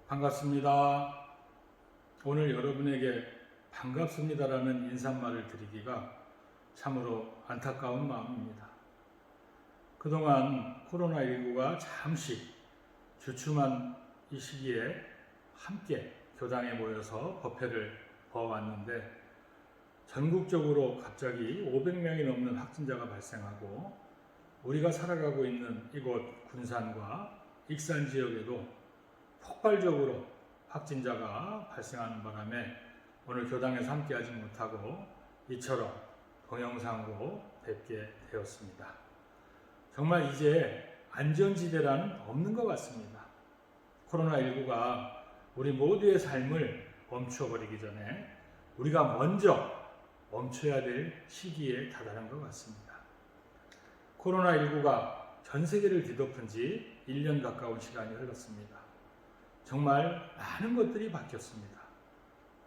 반갑습니다. 오늘 여러분에게 반갑습니다라는 인사말을 드리기가 참으로 안타까운 마음입니다. 그동안 코로나19가 잠시 주춤한 이 시기에 함께 교당에 모여서 법회를 보아왔는데 전국적으로 갑자기 500명이 넘는 확진자가 발생하고 우리가 살아가고 있는 이곳 군산과 익산 지역에도 폭발적으로 확진자가 발생하는 바람에 오늘 교당에서 함께하지 못하고 이처럼 동영상으로 뵙게 되었습니다. 정말 이제 안전지대란 없는 것 같습니다. 코로나19가 우리 모두의 삶을 멈추어버리기 전에 우리가 먼저 멈춰야 될 시기에 다다른 것 같습니다. 코로나19가 전 세계를 뒤덮은 지 1년 가까운 시간이 흘렀습니다. 정말 많은 것들이 바뀌었습니다.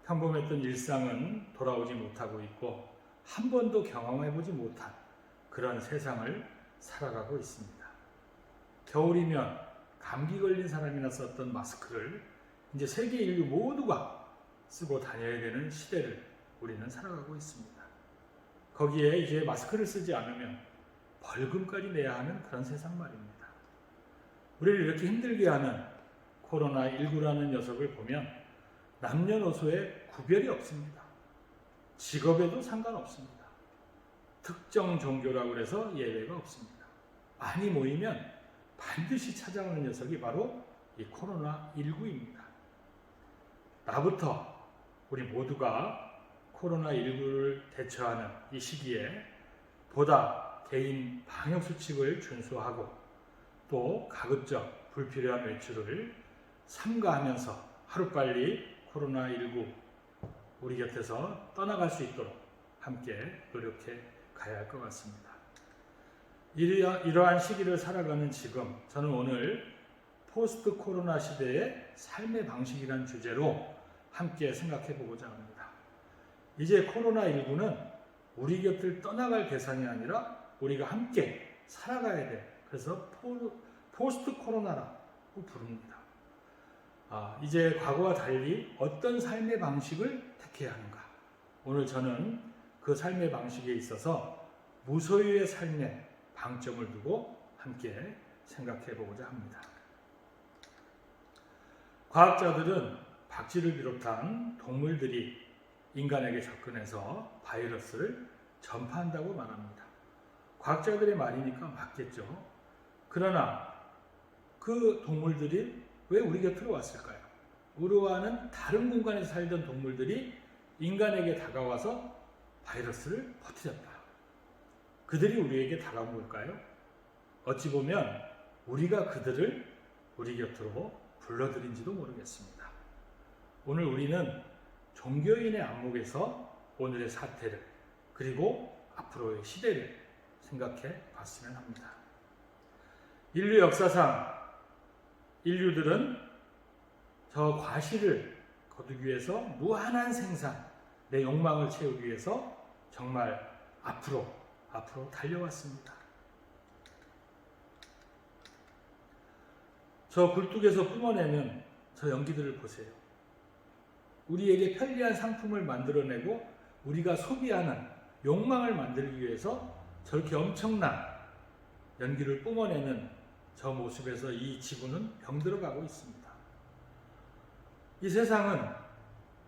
평범했던 일상은 돌아오지 못하고 있고 한 번도 경험해보지 못한 그런 세상을 살아가고 있습니다. 겨울이면 감기 걸린 사람이나 썼던 마스크를 이제 세계 인류 모두가 쓰고 다녀야 되는 시대를 우리는 살아가고 있습니다. 거기에 이제 마스크를 쓰지 않으면 벌금까지 내야 하는 그런 세상 말입니다. 우리를 이렇게 힘들게 하는 코로나19라는 녀석을 보면 남녀노소에 구별이 없습니다. 직업에도 상관없습니다. 특정 종교라고 해서 예외가 없습니다. 많이 모이면 반드시 찾아오는 녀석이 바로 이 코로나19입니다. 나부터 우리 모두가 코로나19를 대처하는 이 시기에 보다 개인 방역수칙을 준수하고 또 가급적 불필요한 외출을 삼가하면서 하루빨리 코로나19 우리 곁에서 떠나갈 수 있도록 함께 노력해 가야 할 것 같습니다. 이러한 시기를 살아가는 지금 저는 오늘 포스트 코로나 시대의 삶의 방식이라는 주제로 함께 생각해 보고자 합니다. 이제 코로나19는 우리 곁을 떠나갈 대상이 아니라 우리가 함께 살아가야 돼. 그래서 포스트 코로나라고 부릅니다. 이제 과거와 달리 어떤 삶의 방식을 택해야 하는가? 오늘 저는 그 삶의 방식에 있어서 무소유의 삶에 방점을 두고 함께 생각해 보고자 합니다. 과학자들은 박쥐를 비롯한 동물들이 인간에게 접근해서 바이러스를 전파한다고 말합니다. 과학자들의 말이니까 맞겠죠. 그러나 그 동물들이 왜 우리 곁으로 왔을까요? 우리와는 다른 공간에서 살던 동물들이 인간에게 다가와서 바이러스를 퍼뜨렸다. 그들이 우리에게 다가온 걸까요? 어찌 보면 우리가 그들을 우리 곁으로 불러들인지도 모르겠습니다. 오늘 우리는 종교인의 안목에서 오늘의 사태를 그리고 앞으로의 시대를 생각해 봤으면 합니다. 인류 역사상 인류들은 저 과실을 거두기 위해서 무한한 생산, 내 욕망을 채우기 위해서 정말 앞으로 달려왔습니다. 저 굴뚝에서 뿜어내는 저 연기들을 보세요. 우리에게 편리한 상품을 만들어내고 우리가 소비하는 욕망을 만들기 위해서 저렇게 엄청난 연기를 뿜어내는 저 모습에서 이 지구는 병들어가고 있습니다. 이 세상은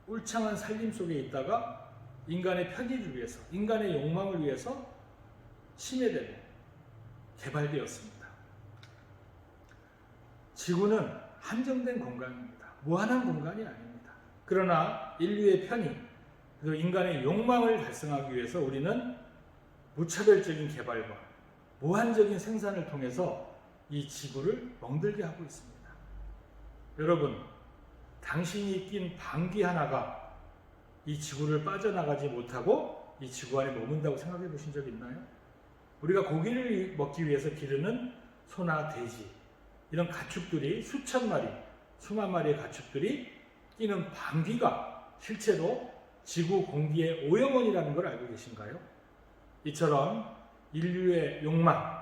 울창한 살림 속에 있다가 인간의 편의를 위해서, 인간의 욕망을 위해서 침해되고 개발되었습니다. 지구는 한정된 공간입니다. 무한한 공간이 아닙니다. 그러나 인류의 편의, 그리고 인간의 욕망을 달성하기 위해서 우리는 무차별적인 개발과 무한적인 생산을 통해서 이 지구를 멍들게 하고 있습니다. 여러분, 당신이 낀 방귀 하나가 이 지구를 빠져나가지 못하고 이 지구 안에 머문다고 생각해 보신 적 있나요? 우리가 고기를 먹기 위해서 기르는 소나 돼지, 이런 가축들이 수천 마리, 수만 마리의 가축들이 끼는 방귀가 실제로 지구 공기의 오염원이라는 걸 알고 계신가요? 이처럼 인류의 욕망,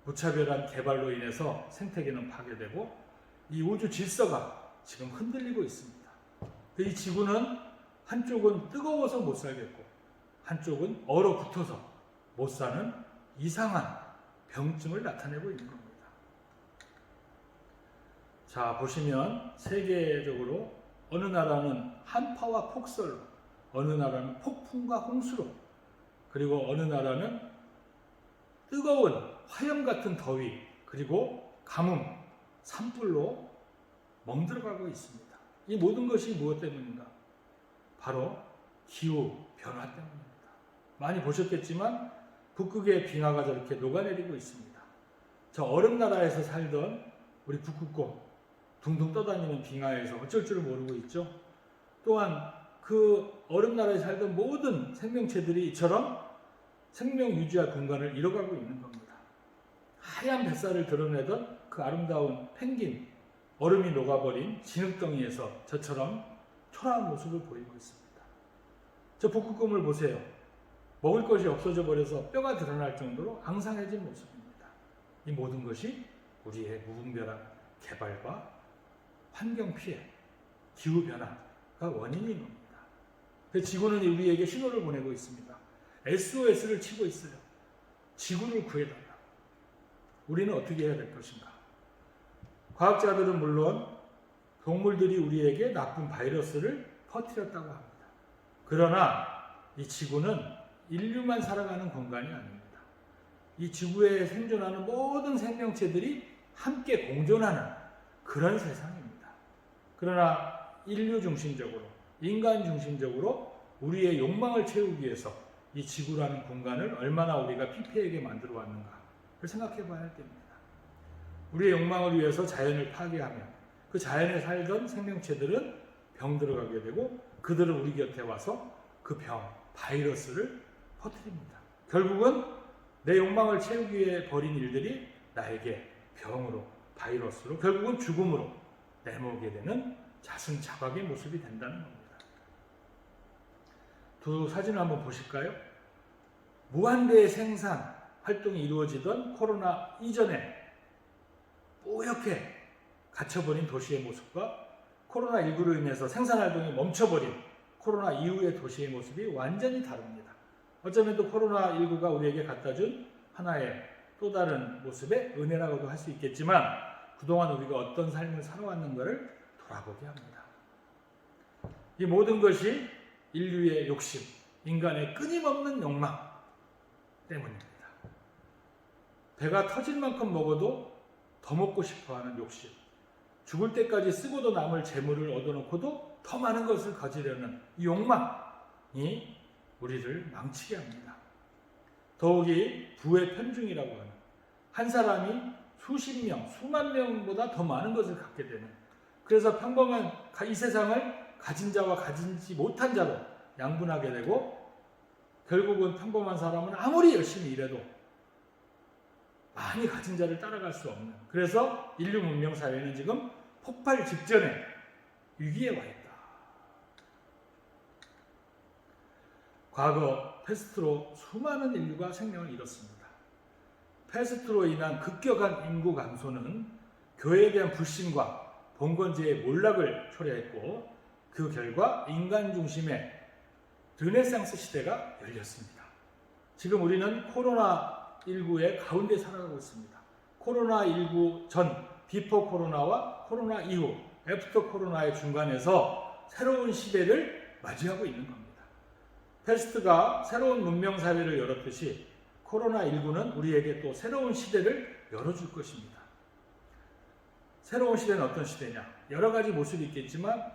무차별한 개발로 인해서 생태계는 파괴되고 이 우주 질서가 지금 흔들리고 있습니다. 이 지구는 한쪽은 뜨거워서 못 살겠고 한쪽은 얼어붙어서 못 사는 이상한 병증을 나타내고 있는 겁니다. 자, 보시면 세계적으로 어느 나라는 한파와 폭설로, 어느 나라는 폭풍과 홍수로, 그리고 어느 나라는 뜨거운 화염 같은 더위, 그리고 가뭄, 산불로 멍들어가고 있습니다. 이 모든 것이 무엇 때문인가? 바로 기후 변화 때문입니다. 많이 보셨겠지만 북극의 빙하가 저렇게 녹아내리고 있습니다. 저 얼음 나라에서 살던 우리 북극곰 둥둥 떠다니는 빙하에서 어쩔 줄 모르고 있죠. 또한 그 얼음 나라에 살던 모든 생명체들이 이처럼 생명 유지할 공간을 잃어가고 있는 겁니다. 하얀 뱃살을 드러내던 그 아름다운 펭귄, 얼음이 녹아버린 진흙덩이에서 저처럼 초라한 모습을 보이고 있습니다. 저 북극곰을 보세요. 먹을 것이 없어져 버려서 뼈가 드러날 정도로 앙상해진 모습입니다. 이 모든 것이 우리의 무분별한 개발과 환경 피해, 기후 변화가 원인인 겁니다. 그래서 지구는 우리에게 신호를 보내고 있습니다. SOS를 치고 있어요. 지구를 구해달라. 우리는 어떻게 해야 될 것인가? 과학자들은 물론 동물들이 우리에게 나쁜 바이러스를 퍼뜨렸다고 합니다. 그러나 이 지구는 인류만 살아가는 공간이 아닙니다. 이 지구에 생존하는 모든 생명체들이 함께 공존하는 그런 세상입니다. 그러나 인류 중심적으로, 인간 중심적으로 우리의 욕망을 채우기 위해서 이 지구라는 공간을 얼마나 우리가 피폐하게 만들어 왔는가를 생각해 봐야 할 때입니다. 우리의 욕망을 위해서 자연을 파괴하며 그 자연에 살던 생명체들은 병들어가게 되고 그들은 우리 곁에 와서 그 병, 바이러스를 퍼뜨립니다. 결국은 내 욕망을 채우기 위해 벌인 일들이 나에게 병으로, 바이러스로, 결국은 죽음으로 내모게 되는 자승자박의 모습이 된다는 겁니다. 두 사진을 한번 보실까요? 무한대의 생산 활동이 이루어지던 코로나 이전에 뽀얗게 갇혀버린 도시의 모습과 코로나19로 인해서 생산 활동이 멈춰버린 코로나 이후의 도시의 모습이 완전히 다릅니다. 어쩌면 또 코로나19가 우리에게 갖다준 하나의 또 다른 모습의 은혜라고도 할 수 있겠지만 그동안 우리가 어떤 삶을 살아왔는가를 돌아보게 합니다. 이 모든 것이 인류의 욕심, 인간의 끊임없는 욕망 때문입니다. 배가 터질 만큼 먹어도 더 먹고 싶어하는 욕심, 죽을 때까지 쓰고도 남을 재물을 얻어놓고도 더 많은 것을 가지려는 이 욕망이 우리를 망치게 합니다. 더욱이 부의 편중이라고 하는 한 사람이 수십 명, 수만 명보다 더 많은 것을 갖게 되는, 그래서 평범한 이 세상을 가진 자와 가진지 못한 자로 양분하게 되고 결국은 평범한 사람은 아무리 열심히 일해도 많이 가진 자를 따라갈 수 없는, 그래서 인류 문명 사회는 지금 폭발 직전에 위기에 와 있다. 과거 패스트로 수많은 인류가 생명을 잃었습니다. 패스트로 인한 급격한 인구 감소는 교회에 대한 불신과 봉건제의 몰락을 초래했고 그 결과 인간 중심의 르네상스 시대가 열렸습니다. 지금 우리는 코로나19의 가운데 살아가고 있습니다. 코로나19 전, 비포 코로나와 코로나 이후, 애프터 코로나의 중간에서 새로운 시대를 맞이하고 있는 겁니다. 패스트가 새로운 문명사회를 열었듯이 코로나19는 우리에게 또 새로운 시대를 열어줄 것입니다. 새로운 시대는 어떤 시대냐? 여러 가지 모습이 있겠지만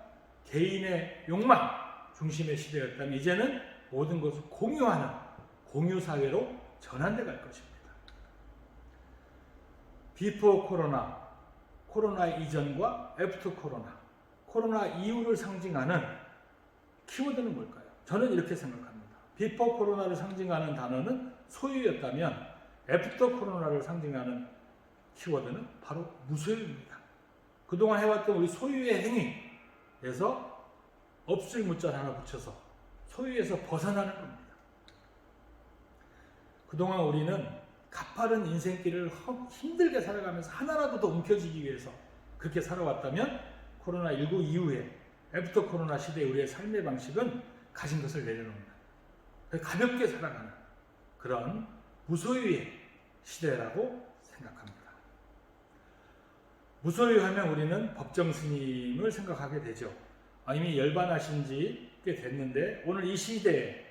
개인의 욕망 중심의 시대였다면 이제는 모든 것을 공유하는 공유사회로 전환돼 갈 것입니다. 비포 코로나, 코로나 이전과 애프터 코로나, 코로나 이후를 상징하는 키워드는 뭘까요? 저는 이렇게 생각합니다. 비포 코로나를 상징하는 단어는 소유였다면 애프터 코로나를 상징하는 키워드는 바로 무소유입니다. 그동안 해왔던 우리 소유의 행위에서 없을 문자를 하나 붙여서 소유에서 벗어나는 겁니다. 그동안 우리는 가파른 인생길을 힘들게 살아가면서 하나라도 더 움켜쥐기 위해서 그렇게 살아왔다면 코로나19 이후에 애프터 코로나 시대의 우리의 삶의 방식은 가진 것을 내려놓는, 가볍게 살아가는 그런 무소유의 시대라고 생각합니다. 무소유하면 우리는 법정 스님을 생각하게 되죠. 이미 열반하신 지 꽤 됐는데 오늘 이 시대에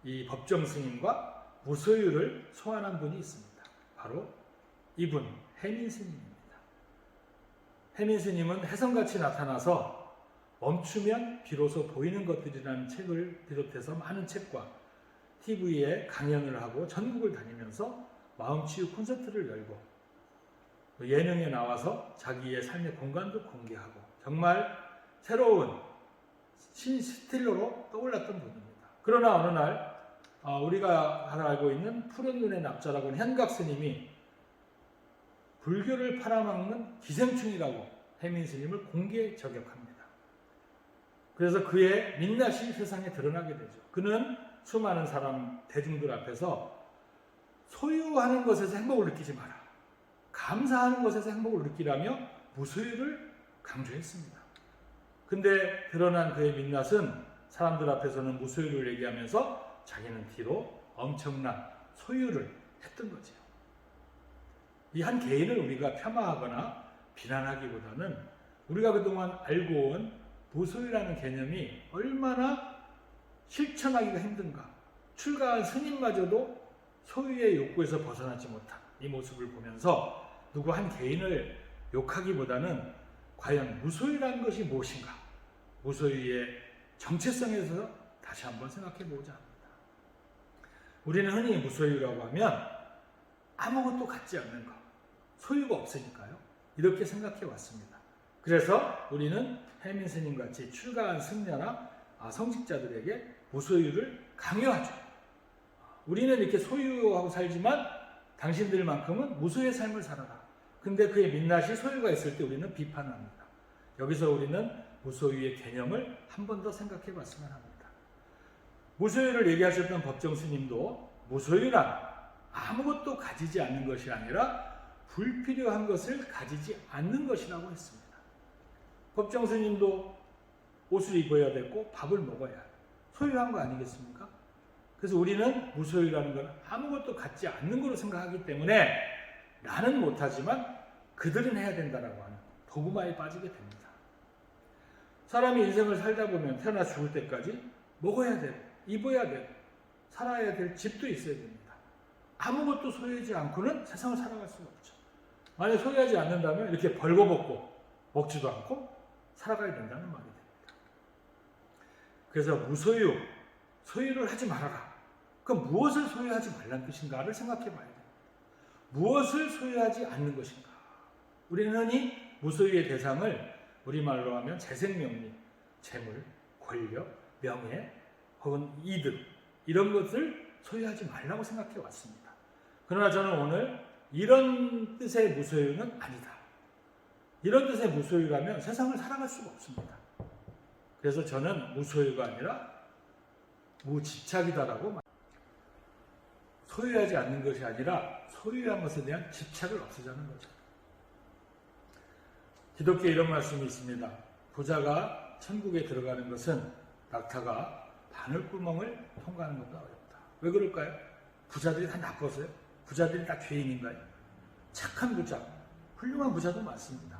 이 법정 스님과 무소유를 소환한 분이 있습니다. 바로 이분 해민 스님입니다. 해민 스님은 혜성같이 나타나서 멈추면 비로소 보이는 것들이라는 책을 비롯해서 많은 책과 TV에 강연을 하고 전국을 다니면서 마음치유 콘서트를 열고 예능에 나와서 자기의 삶의 공간도 공개하고 정말 새로운 신스틸러로 떠올랐던 분입니다. 그러나 어느 날 우리가 알고 있는 푸른 눈의 납자라고 하는 현각 스님이 불교를 팔아먹는 기생충이라고 해민 스님을 공개 저격합니다. 그래서 그의 민낯이 세상에 드러나게 되죠. 그는 수많은 사람 대중들 앞에서 소유하는 것에서 행복을 느끼지 마라, 감사하는 것에서 행복을 느끼라며 무소유를 강조했습니다. 근데 드러난 그의 민낯은 사람들 앞에서는 무소유를 얘기하면서 자기는 뒤로 엄청난 소유를 했던 거죠. 이 한 개인을 우리가 폄하하거나 비난하기보다는 우리가 그동안 알고 온 무소유라는 개념이 얼마나 실천하기가 힘든가, 출가한 스님마저도 소유의 욕구에서 벗어나지 못한 이 모습을 보면서 누구 한 개인을 욕하기보다는 과연 무소유라는 것이 무엇인가, 무소유의 정체성에서 다시 한번 생각해 보자 합니다. 우리는 흔히 무소유라고 하면 아무것도 갖지 않는 것, 소유가 없으니까요, 이렇게 생각해 왔습니다. 그래서 우리는 해민 스님같이 출가한 승려나 성직자들에게 무소유를 강요하죠. 우리는 이렇게 소유하고 살지만 당신들만큼은 무소유의 삶을 살아라. 근데 그의 민낯이 소유가 있을 때 우리는 비판합니다. 여기서 우리는 무소유의 개념을 한 번 더 생각해 봤으면 합니다. 무소유를 얘기하셨던 법정 스님도 무소유란 아무것도 가지지 않는 것이 아니라 불필요한 것을 가지지 않는 것이라고 했습니다. 법정 스님도 옷을 입어야 되고 밥을 먹어야 해요. 소유한 거 아니겠습니까? 그래서 우리는 무소유라는 건 아무것도 갖지 않는 것으로 생각하기 때문에 나는 못하지만 그들은 해야 된다라고 하는 도구마에 빠지게 됩니다. 사람이 인생을 살다 보면 태어나 죽을 때까지 먹어야 되고 입어야 되고 살아야 될 집도 있어야 됩니다. 아무것도 소유하지 않고는 세상을 살아갈 수가 없죠. 만약 소유하지 않는다면 이렇게 벌거벗고 먹지도 않고 살아가야 된다는 말이 됩니다. 그래서 무소유, 소유를 하지 말아라. 그럼 무엇을 소유하지 말라는 뜻인가를 생각해 봐야 됩니다. 무엇을 소유하지 않는 것인가? 우리는 흔히 무소유의 대상을 우리말로 하면 재생명리, 재물, 권력, 명예, 혹은 이득, 이런 것을 소유하지 말라고 생각해 왔습니다. 그러나 저는 오늘 이런 뜻의 무소유는 아니다. 이런 뜻의 무소유라면 세상을 살아갈 수가 없습니다. 그래서 저는 무소유가 아니라 무집착이다라고 말합니다. 소유하지 않는 것이 아니라 소유한 것에 대한 집착을 없애자는 거죠. 기독교에 이런 말씀이 있습니다. 부자가 천국에 들어가는 것은 낙타가 바늘구멍을 통과하는 것보다 어렵다. 왜 그럴까요? 부자들이 다 나빠서요? 부자들이 다 죄인인가요? 착한 부자, 훌륭한 부자도 많습니다.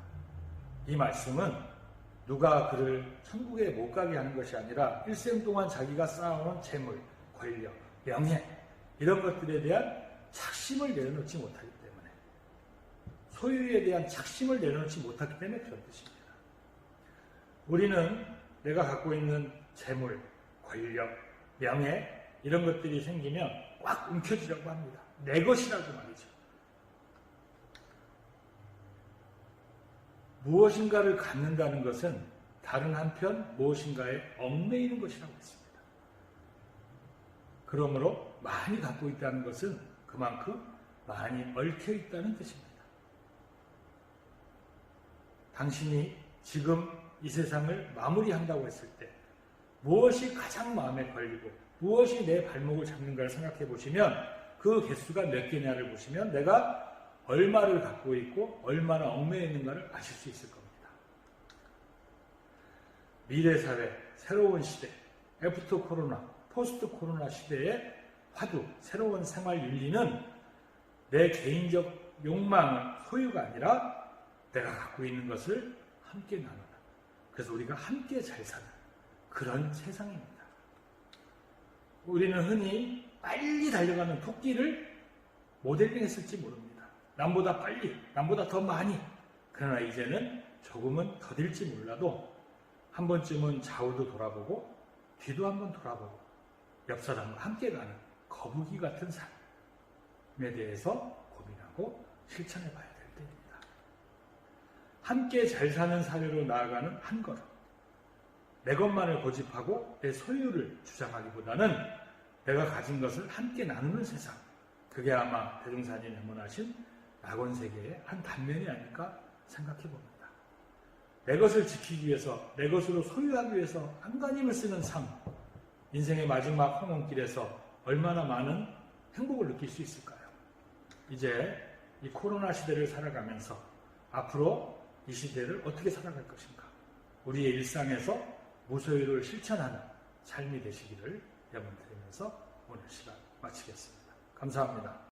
이 말씀은 누가 그를 천국에 못 가게 하는 것이 아니라 일생 동안 자기가 쌓아온 재물, 권력, 명예 이런 것들에 대한 착심을 내려놓지 못하기 때문에, 소유에 대한 착심을 내려놓지 못하기 때문에 그런 뜻입니다. 우리는 내가 갖고 있는 재물, 권력, 명예 이런 것들이 생기면 꽉 움켜쥐려고 합니다. 내 것이라고 말이죠. 무엇인가를 갖는다는 것은 다른 한편 무엇인가에 얽매이는 것이라고 했습니다. 그러므로 많이 갖고 있다는 것은 그만큼 많이 얽혀 있다는 뜻입니다. 당신이 지금 이 세상을 마무리한다고 했을 때 무엇이 가장 마음에 걸리고 무엇이 내 발목을 잡는가를 생각해 보시면 그 개수가 몇 개냐를 보시면 내가 얼마를 갖고 있고 얼마나 얽매여 있는가를 아실 수 있을 겁니다. 미래사회, 새로운 시대, 애프터 코로나, 포스트 코로나 시대의 화두, 새로운 생활 윤리는 내 개인적 욕망, 소유가 아니라 내가 갖고 있는 것을 함께 나누는, 그래서 우리가 함께 잘 사는 그런 세상입니다. 우리는 흔히 빨리 달려가는 토끼를 모델링했을지 모릅니다. 남보다 빨리, 남보다 더 많이. 그러나 이제는 조금은 더딜지 몰라도 한 번쯤은 좌우도 돌아보고 뒤도 한번 돌아보고 옆 사람과 함께 가는 거북이 같은 삶에 대해서 고민하고 실천해 봐야 될 때입니다. 함께 잘 사는 사회로 나아가는 한 걸음. 내 것만을 고집하고 내 소유를 주장하기보다는 내가 가진 것을 함께 나누는 세상. 그게 아마 대종사님이 내몬하신 낙원세계의 한 단면이 아닐까 생각해 봅니다. 내 것을 지키기 위해서, 내 것으로 소유하기 위해서 안간힘을 쓰는 삶. 인생의 마지막 황혼길에서 얼마나 많은 행복을 느낄 수 있을까요? 이제 이 코로나 시대를 살아가면서 앞으로 이 시대를 어떻게 살아갈 것인가? 우리의 일상에서 무소유를 실천하는 삶이 되시기를 염원드리면서 오늘 시간 마치겠습니다. 감사합니다.